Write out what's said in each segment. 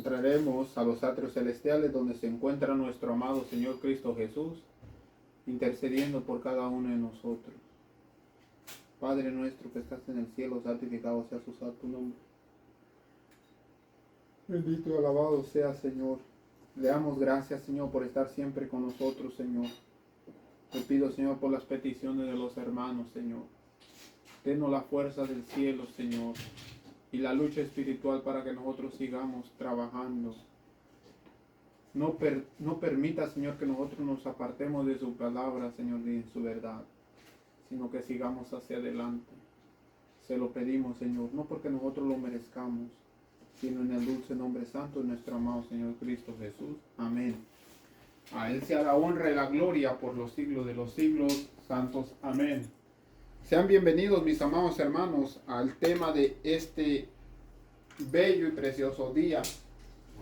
entraremos a los atrios celestiales donde se encuentra nuestro amado Señor Cristo Jesús, intercediendo por cada uno de nosotros. Padre nuestro que estás en el cielo, santificado sea su santo nombre. Bendito y alabado sea, Señor. Le damos gracias, Señor, por estar siempre con nosotros, Señor. Te pido, Señor, por las peticiones de los hermanos, Señor. Denos la fuerza del cielo, Señor, y la lucha espiritual para que nosotros sigamos trabajando. No permita, Señor, que nosotros nos apartemos de su palabra, Señor, ni de su verdad, sino que sigamos hacia adelante. Se lo pedimos, Señor, no porque nosotros lo merezcamos, sino en el dulce nombre santo de nuestro amado Señor Cristo Jesús. Amén. A Él sea la honra y la gloria por los siglos de los siglos santos. Amén. Sean bienvenidos, mis amados hermanos, al tema de este bello y precioso día.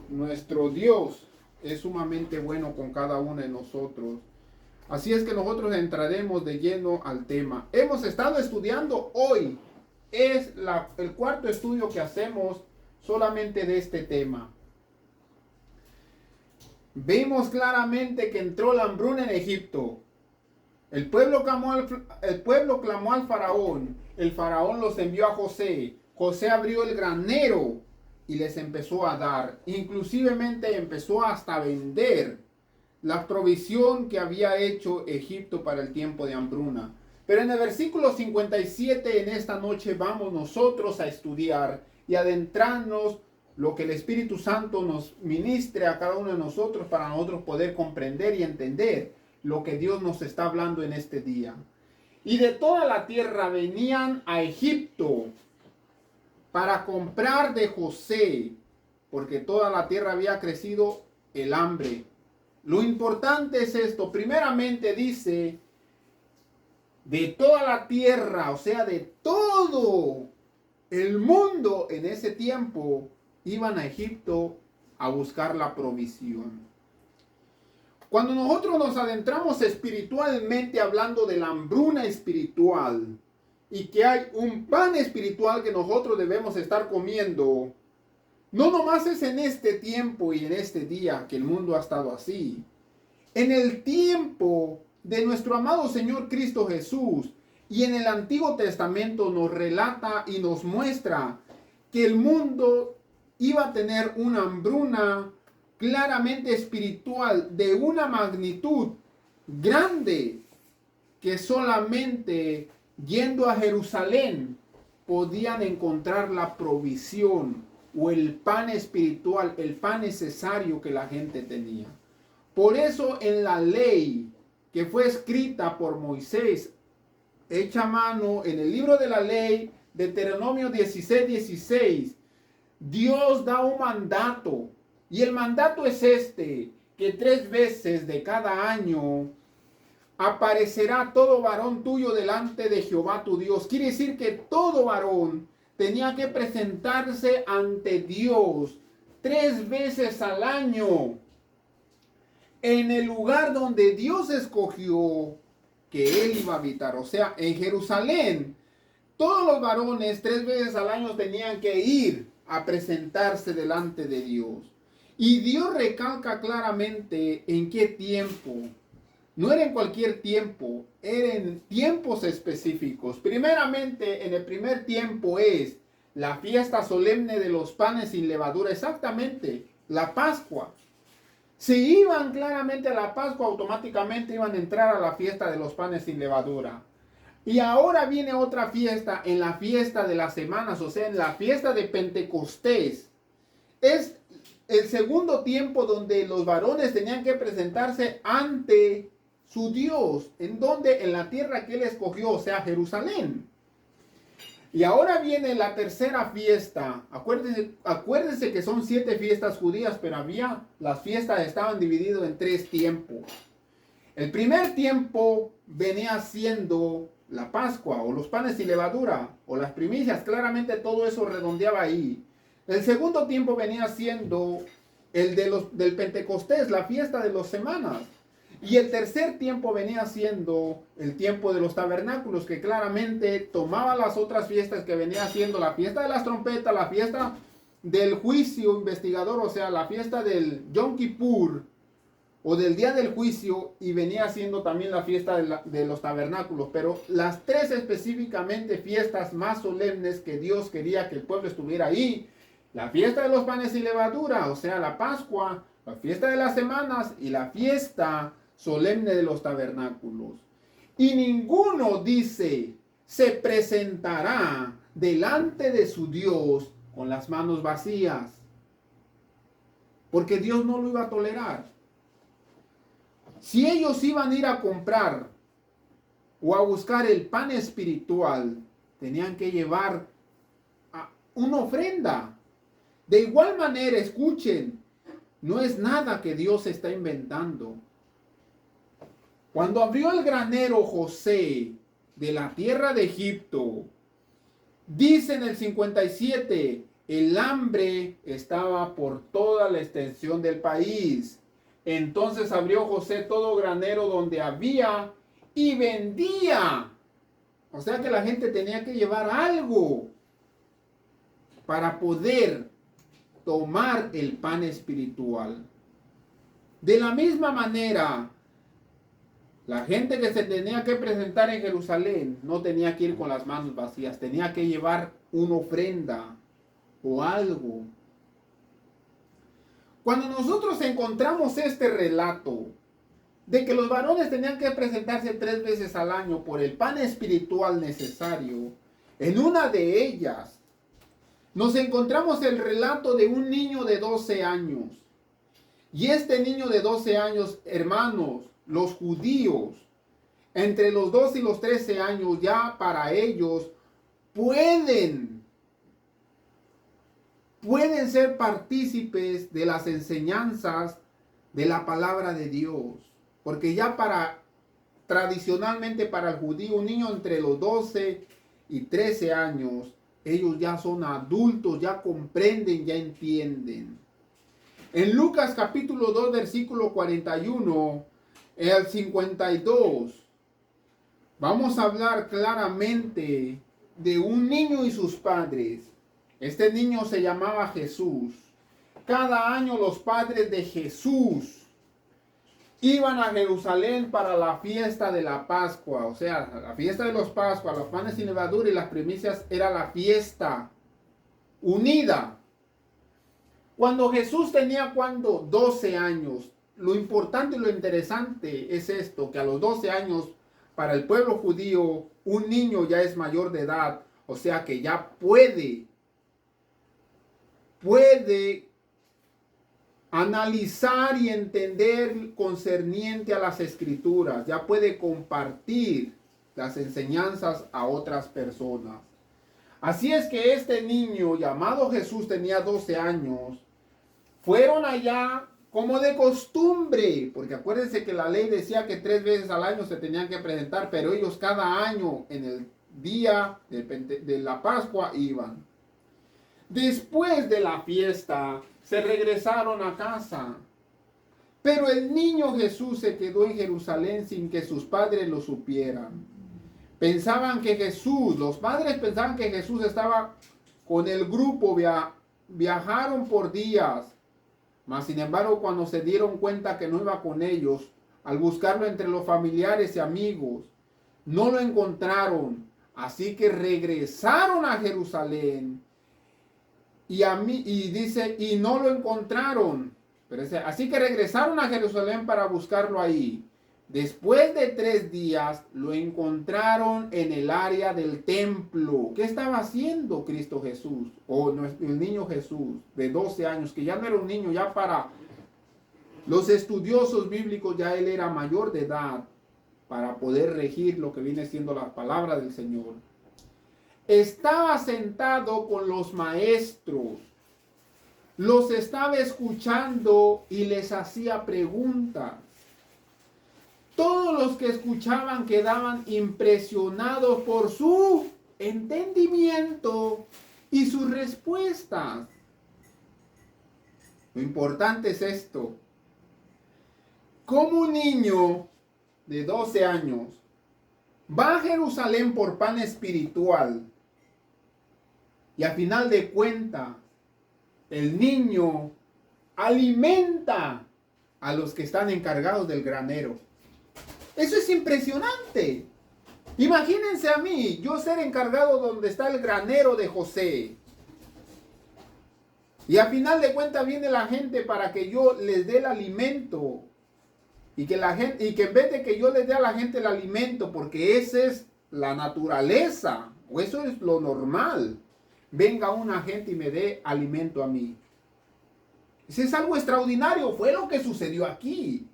Nuestro Dios es sumamente bueno con cada uno de nosotros. Así es que nosotros entraremos de lleno al tema. Hemos estado estudiando hoy. Es el cuarto estudio que hacemos solamente de este tema. Vimos claramente que entró la hambruna en Egipto. El pueblo clamó al faraón. El faraón los envió a José. José abrió el granero y les empezó a dar. Inclusivemente empezó hasta a vender la provisión que había hecho Egipto para el tiempo de hambruna. Pero en el versículo 57 en esta noche vamos nosotros a estudiar y adentrarnos lo que el Espíritu Santo nos ministre a cada uno de nosotros para nosotros poder comprender y entender lo que Dios nos está hablando en este día. Y de toda la tierra venían a Egipto para comprar de José, porque toda la tierra había crecido el hambre. Lo importante es esto. Primeramente dice, de toda la tierra, o sea, de todo el mundo en ese tiempo, iban a Egipto a buscar la provisión. Cuando nosotros nos adentramos espiritualmente hablando de la hambruna espiritual y que hay un pan espiritual que nosotros debemos estar comiendo, no nomás es en este tiempo y en este día que el mundo ha estado así. En el tiempo de nuestro amado Señor Cristo Jesús y en el Antiguo Testamento nos relata y nos muestra que el mundo iba a tener una hambruna claramente espiritual de una magnitud grande que solamente yendo a Jerusalén podían encontrar la provisión o el pan espiritual, el pan necesario que la gente tenía. Por eso en la ley que fue escrita por Moisés, hecha a mano en el libro de la ley, Deuteronomio 16:16, Dios da un mandato. Y el mandato es este, que 3 veces de cada año aparecerá todo varón tuyo delante de Jehová tu Dios. Quiere decir que todo varón tenía que presentarse ante Dios 3 veces al año en el lugar donde Dios escogió que él iba a habitar. O sea, en Jerusalén, todos los varones 3 veces al año tenían que ir a presentarse delante de Dios. Y Dios recalca claramente en qué tiempo. No era en cualquier tiempo, era en tiempos específicos. Primeramente, en el primer tiempo es la fiesta solemne de los panes sin levadura, exactamente, la Pascua. Si iban claramente a la Pascua, automáticamente iban a entrar a la fiesta de los panes sin levadura. Y ahora viene otra fiesta, en la fiesta de las semanas, o sea, en la fiesta de Pentecostés. Es el segundo tiempo donde los varones tenían que presentarse ante su Dios. ¿En donde? En la tierra que él escogió, o sea, Jerusalén. Y ahora viene la tercera fiesta. Acuérdense que son 7 fiestas judías, pero las fiestas estaban divididas en 3 tiempos. El primer tiempo venía siendo la Pascua, o los panes sin levadura, o las primicias. Claramente todo eso redondeaba ahí. El segundo tiempo venía siendo el del Pentecostés, la fiesta de las semanas. Y el tercer tiempo venía siendo el tiempo de los tabernáculos, que claramente tomaba las otras fiestas que venía siendo la fiesta de las trompetas, la fiesta del juicio investigador, o sea, la fiesta del Yom Kippur o del día del juicio, y venía siendo también la fiesta de los tabernáculos, pero las tres específicamente fiestas más solemnes que Dios quería que el pueblo estuviera ahí: la fiesta de los panes y levadura, o sea, la Pascua, la fiesta de las semanas y la fiesta solemne de los tabernáculos. Y ninguno, dice, se presentará delante de su Dios con las manos vacías, porque Dios no lo iba a tolerar. Si ellos iban a ir a comprar o a buscar el pan espiritual, tenían que llevar una ofrenda. De igual manera, escuchen, no es nada que Dios está inventando. Cuando abrió el granero José de la tierra de Egipto, dice en el 57, el hambre estaba por toda la extensión del país. Entonces abrió José todo granero donde había y vendía. O sea que la gente tenía que llevar algo para poder tomar el pan espiritual. De la misma manera, la gente que se tenía que presentar en Jerusalén no tenía que ir con las manos vacías, tenía que llevar una ofrenda o algo. Cuando nosotros encontramos este relato de que los varones tenían que presentarse 3 veces al año por el pan espiritual necesario, en una de ellas nos encontramos el relato de un niño de 12 años. Y este niño de 12 años, hermanos, los judíos, entre los 12 y los 13 años, ya para ellos pueden ser partícipes de las enseñanzas de la palabra de Dios. Porque ya tradicionalmente para el judío, un niño entre los 12 y 13 años, ellos ya son adultos, ya comprenden, ya entienden. En Lucas capítulo 2, versículo 41 al 52, vamos a hablar claramente de un niño y sus padres. Este niño se llamaba Jesús. Cada año los padres de Jesús iban a Jerusalén para la fiesta de la Pascua. O sea, la fiesta de los Pascuas, los panes sin levadura y las primicias era la fiesta unida. Cuando Jesús tenía 12 años, lo importante y lo interesante es esto, que a los 12 años, para el pueblo judío, un niño ya es mayor de edad, o sea que ya puede analizar y entender concerniente a las escrituras, ya puede compartir las enseñanzas a otras personas. Así es que este niño llamado Jesús tenía 12 años, fueron allá como de costumbre, porque acuérdense que la ley decía que 3 veces al año se tenían que presentar, pero ellos cada año en el día de la Pascua iban. Después de la fiesta se regresaron a casa, pero el niño Jesús se quedó en Jerusalén sin que sus padres lo supieran. Los padres pensaban que Jesús estaba con el grupo, viajaron por días. Mas sin embargo, cuando se dieron cuenta que no iba con ellos, al buscarlo entre los familiares y amigos, no lo encontraron. Así que regresaron a Jerusalén y no lo encontraron. Así que regresaron a Jerusalén para buscarlo ahí. Después de 3 días lo encontraron en el área del templo. ¿Qué estaba haciendo Cristo Jesús? O el niño Jesús de 12 años, que ya no era un niño, ya para los estudiosos bíblicos ya él era mayor de edad para poder regir lo que viene siendo la palabra del Señor. Estaba sentado con los maestros, los estaba escuchando y les hacía preguntas. Todos los que escuchaban quedaban impresionados por su entendimiento y sus respuestas. Lo importante es esto. Como un niño de 12 años va a Jerusalén por pan espiritual y a final de cuentas el niño alimenta a los que están encargados del granero. Eso es impresionante. Imagínense a mí, yo ser encargado donde está el granero de José. Y a final de cuentas viene la gente para que yo les dé el alimento. Y que en vez de que yo les dé a la gente el alimento, porque esa es la naturaleza, o eso es lo normal, venga una gente y me dé alimento a mí. Eso es algo extraordinario, fue lo que sucedió aquí.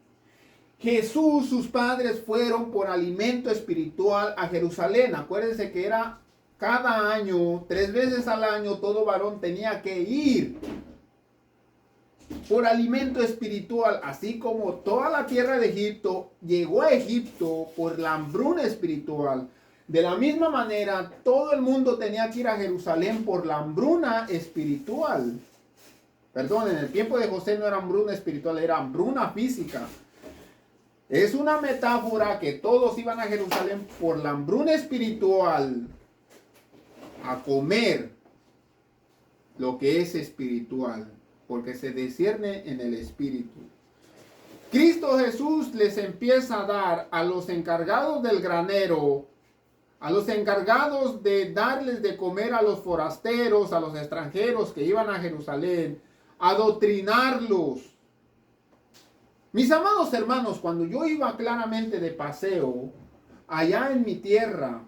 Jesús, sus padres fueron por alimento espiritual a Jerusalén. Acuérdense que era cada año, 3 veces al año, todo varón tenía que ir por alimento espiritual, así como toda la tierra de Egipto llegó a Egipto por la hambruna espiritual. De la misma manera, todo el mundo tenía que ir a Jerusalén por la hambruna espiritual. Perdón, en el tiempo de José no era hambruna espiritual, era hambruna física. Es una metáfora que todos iban a Jerusalén por la hambruna espiritual a comer lo que es espiritual, porque se discierne en el espíritu. Cristo Jesús les empieza a dar a los encargados del granero, a los encargados de darles de comer a los forasteros, a los extranjeros que iban a Jerusalén, a adoctrinarlos. Mis amados hermanos, cuando yo iba claramente de paseo allá en mi tierra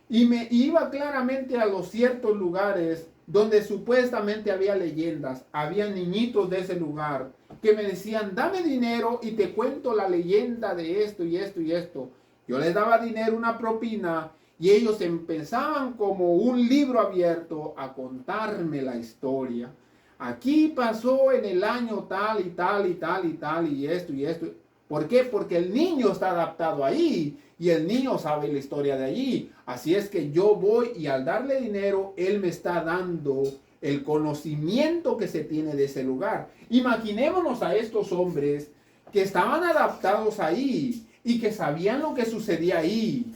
y me iba claramente a los ciertos lugares donde supuestamente había leyendas, había niñitos de ese lugar que me decían, dame dinero y te cuento la leyenda de esto y esto y esto. Yo les daba dinero, una propina, y ellos empezaban como un libro abierto a contarme la historia. Aquí pasó en el año tal y tal y tal y tal y esto y esto. ¿Por qué? Porque el niño está adaptado ahí y el niño sabe la historia de allí. Así es que yo voy y al darle dinero, él me está dando el conocimiento que se tiene de ese lugar. Imaginémonos a estos hombres que estaban adaptados ahí y que sabían lo que sucedía ahí.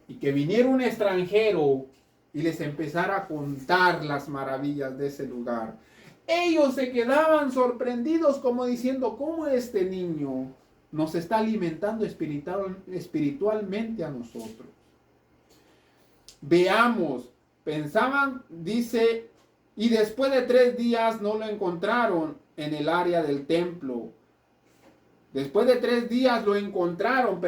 Y que viniera un extranjero y les empezara a contar las maravillas de ese lugar. Ellos se quedaban sorprendidos como diciendo, ¿cómo este niño nos está alimentando espiritualmente a nosotros? Veamos, pensaban, dice, y después de 3 días no lo encontraron en el área del templo. Después de 3 días lo encontraron,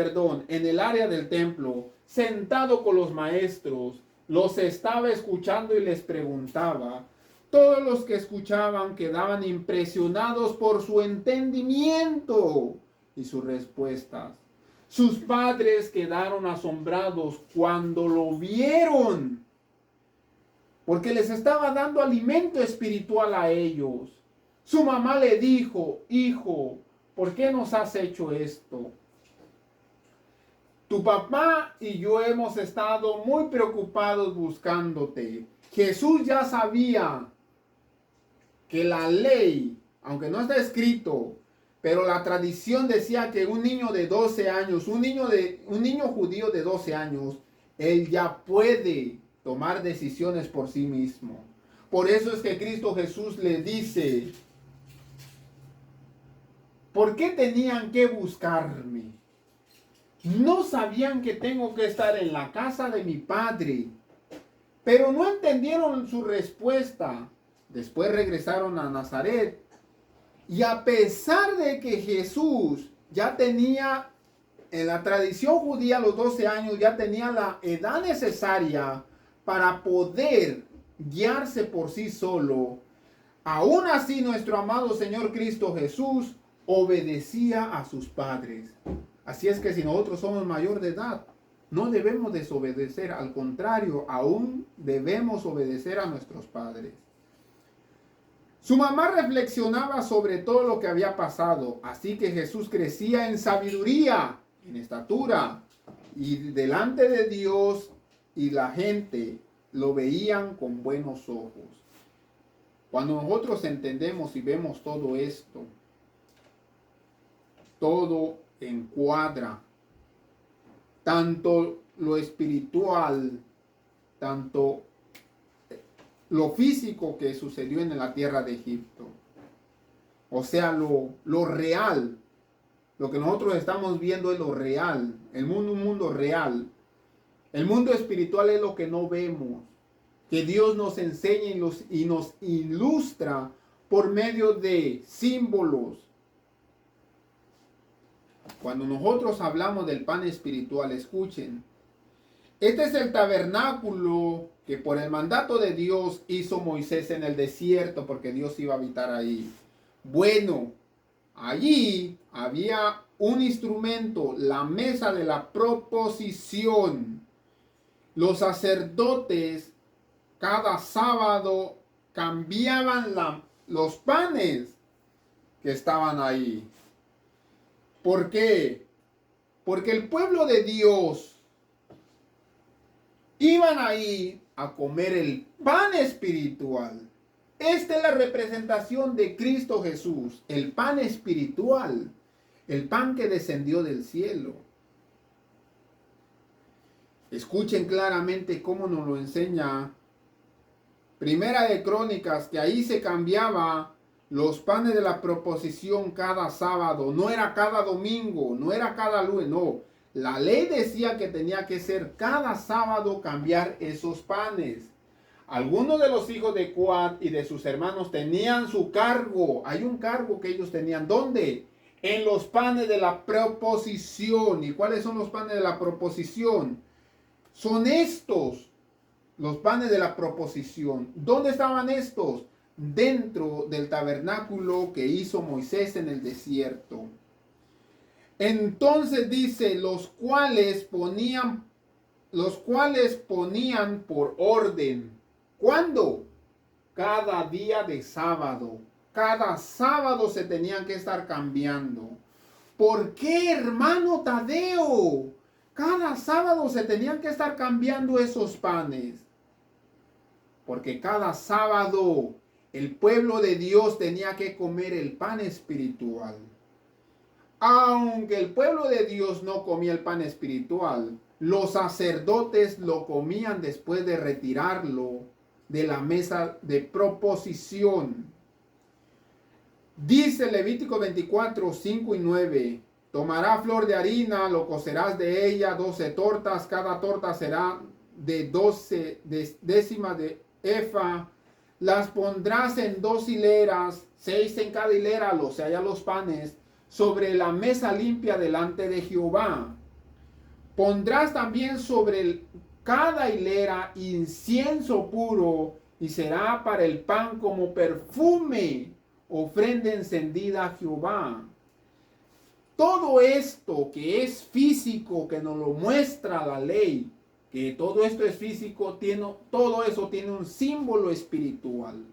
en el área del templo, sentado con los maestros. Los estaba escuchando y les preguntaba. Todos los que escuchaban quedaban impresionados por su entendimiento y sus respuestas. Sus padres quedaron asombrados cuando lo vieron, porque les estaba dando alimento espiritual a ellos. Su mamá le dijo, hijo, ¿por qué nos has hecho esto? Tu papá y yo hemos estado muy preocupados buscándote. Jesús ya sabía que la ley, aunque no está escrito, pero la tradición decía que un niño de 12 años, un niño judío de 12 años, él ya puede tomar decisiones por sí mismo. Por eso es que Cristo Jesús le dice, ¿por qué tenían que buscarme? No sabían que tengo que estar en la casa de mi padre, pero no entendieron su respuesta. Después regresaron a Nazaret. Y a pesar de que Jesús ya tenía, en la tradición judía, a los 12 años, ya tenía la edad necesaria para poder guiarse por sí solo, aún así nuestro amado Señor Cristo Jesús obedecía a sus padres. Así es que si nosotros somos mayor de edad, no debemos desobedecer, al contrario, aún debemos obedecer a nuestros padres. Su mamá reflexionaba sobre todo lo que había pasado, así que Jesús crecía en sabiduría, en estatura, y delante de Dios y la gente lo veían con buenos ojos. Cuando nosotros entendemos y vemos todo esto, todo encuadra, tanto lo espiritual, tanto lo físico que sucedió en la tierra de Egipto. O sea, lo real. Lo que nosotros estamos viendo es lo real. El mundo, un mundo real. El mundo espiritual es lo que no vemos. Que Dios nos enseña y nos ilustra por medio de símbolos. Cuando nosotros hablamos del pan espiritual, escuchen. Este es el tabernáculo que por el mandato de Dios hizo Moisés en el desierto, porque Dios iba a habitar ahí. Bueno, allí había un instrumento, la mesa de la proposición. Los sacerdotes cada sábado cambiaban los panes que estaban ahí. ¿Por qué? Porque el pueblo de Dios iban ahí a comer el pan espiritual. Esta es la representación de Cristo Jesús, el pan espiritual, el pan que descendió del cielo. Escuchen claramente cómo nos lo enseña Primera de Crónicas, que ahí se cambiaba los panes de la proposición cada sábado. No era cada domingo, no era cada lunes, no. La ley decía que tenía que ser cada sábado cambiar esos panes. Algunos de los hijos de Coat y de sus hermanos tenían su cargo. Hay un cargo que ellos tenían. ¿Dónde? En los panes de la proposición. ¿Y cuáles son los panes de la proposición? Son estos, los panes de la proposición. ¿Dónde estaban estos? Dentro del tabernáculo que hizo Moisés en el desierto. Entonces dice, los cuales ponían por orden. ¿Cuándo? Cada día de sábado. Cada sábado se tenían que estar cambiando. ¿Por qué, hermano Tadeo? Cada sábado se tenían que estar cambiando esos panes. Porque cada sábado el pueblo de Dios tenía que comer el pan espiritual. Aunque el pueblo de Dios no comía el pan espiritual, los sacerdotes lo comían después de retirarlo de la mesa de proposición. Dice Levítico 24, 5 y 9. Tomará flor de harina, lo cocerás de ella 12 tortas, cada torta será de 12 décimas de efa. Las pondrás en 2 hileras, 6 en cada hilera, o sea, ya los panes, sobre la mesa limpia delante de Jehová. Pondrás también sobre cada hilera incienso puro, y será para el pan como perfume, ofrenda encendida a Jehová. Todo esto que es físico, que nos lo muestra la ley, que todo esto es físico, todo eso tiene un símbolo espiritual.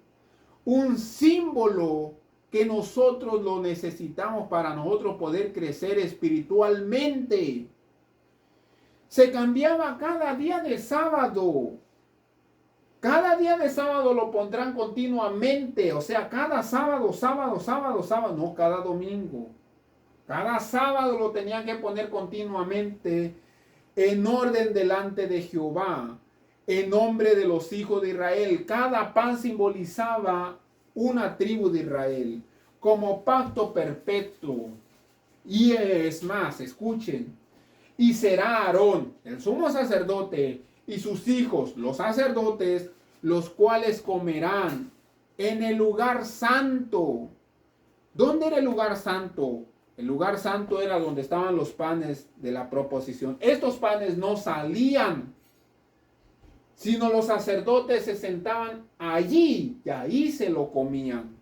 Un símbolo que nosotros lo necesitamos para nosotros poder crecer espiritualmente. Se cambiaba cada día de sábado. Cada día de sábado lo pondrán continuamente. O sea, cada sábado, no cada domingo. Cada sábado lo tenían que poner continuamente en orden delante de Jehová, en nombre de los hijos de Israel. Cada pan simbolizaba una tribu de Israel como pacto perpetuo. Y es más, escuchen, y será Aarón, el sumo sacerdote, y sus hijos, los sacerdotes, los cuales comerán en el lugar santo. ¿Dónde era el lugar santo? El lugar santo era donde estaban los panes de la proposición. Estos panes no salían, sino los sacerdotes se sentaban allí y ahí se lo comían.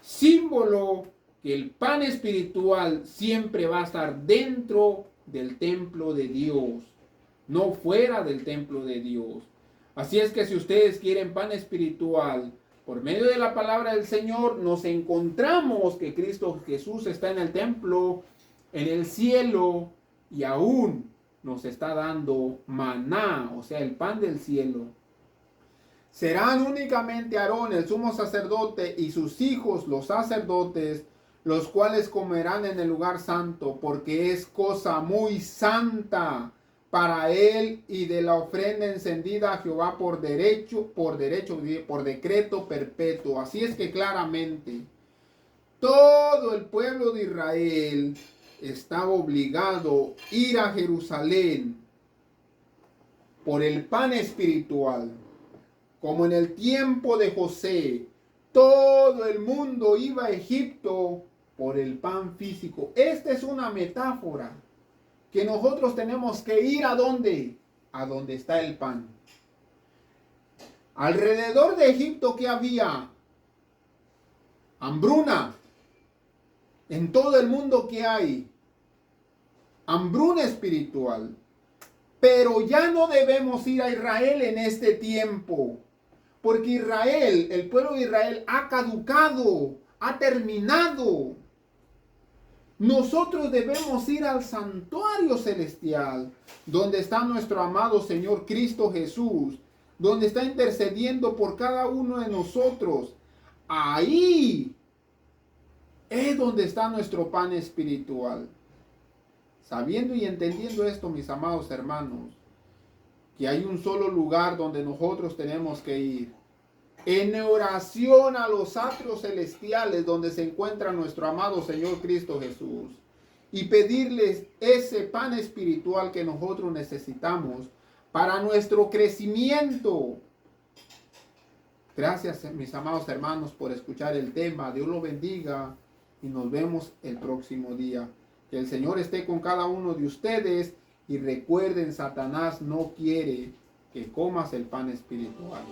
Símbolo que el pan espiritual siempre va a estar dentro del templo de Dios, no fuera del templo de Dios. Así es que si ustedes quieren pan espiritual, por medio de la palabra del Señor, nos encontramos que Cristo Jesús está en el templo, en el cielo, y aún nos está dando maná, o sea, el pan del cielo. Serán únicamente Aarón, el sumo sacerdote, y sus hijos, los sacerdotes, los cuales comerán en el lugar santo, porque es cosa muy santa para él y de la ofrenda encendida a Jehová por decreto perpetuo. Así es que claramente todo el pueblo de Israel estaba obligado a ir a Jerusalén por el pan espiritual. Como en el tiempo de José, todo el mundo iba a Egipto por el pan físico. Esta es una metáfora que nosotros tenemos que ir ¿a dónde? A donde está el pan. Alrededor de Egipto, ¿qué había? Hambruna. En todo el mundo, ¿qué hay? Hambruna espiritual. Pero ya no debemos ir a Israel en este tiempo. Porque Israel, el pueblo de Israel, ha caducado, ha terminado. Nosotros debemos ir al santuario celestial, donde está nuestro amado Señor Cristo Jesús, donde está intercediendo por cada uno de nosotros. Ahí es donde está nuestro pan espiritual. Sabiendo y entendiendo esto, mis amados hermanos, que hay un solo lugar donde nosotros tenemos que ir, en oración a los atrios celestiales donde se encuentra nuestro amado Señor Cristo Jesús, y pedirles ese pan espiritual que nosotros necesitamos para nuestro crecimiento. Gracias, mis amados hermanos, por escuchar el tema. Dios lo bendiga y nos vemos el próximo día. Que el Señor esté con cada uno de ustedes y recuerden, Satanás no quiere que comas el pan espiritual.